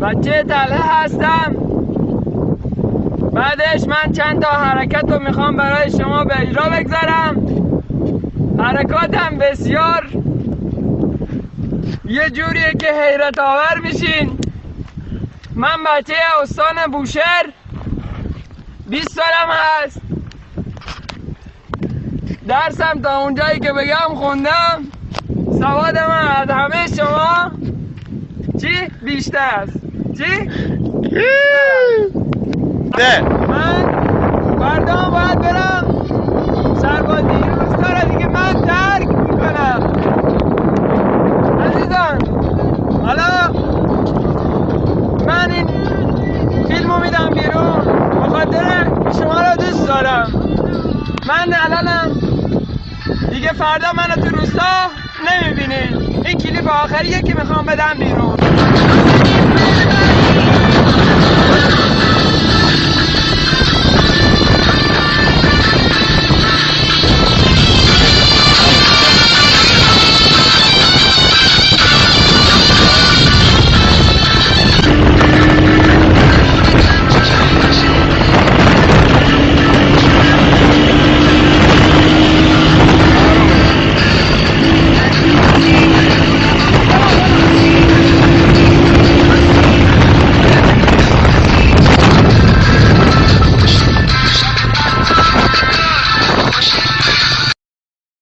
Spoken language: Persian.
بچه تله هستم. بعدش من چند تا حرکت رو میخوام برای شما به اجرا بگذارم. حرکاتم بسیار یه جوریه که حیرت آور میشین. من بچه استان بوشهر 20 سالم هست. درسم تا اونجایی که بگم خوندم. سواد من از همه شما چی بیشتر است؟ چی؟ نه من فردا باید برم سربازی. روزگاه را دیگه من ترک میکنم عزیزان. حالا من این فیلمو میدم بیرون بخاطر شما را دوست دارم. من الانم دیگه فردا منو تو روستا نمیبینید. این کلیپ آخریه که میخوام بدم بیرون.